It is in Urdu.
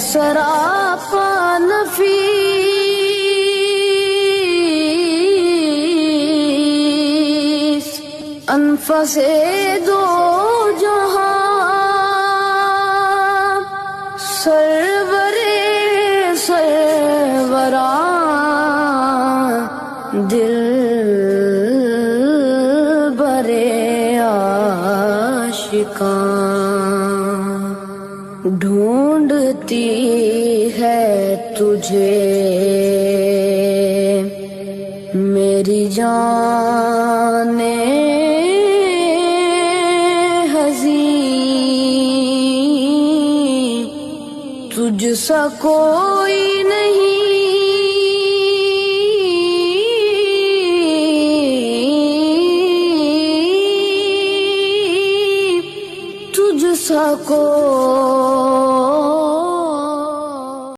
سراپا نفیس انفس دو جہاں سرور سروران دل برے عاشقاں ڈھونڈتی ہے تجھے میری جان حزین تجھ سا کوئی نہیں تجھ سا کوئی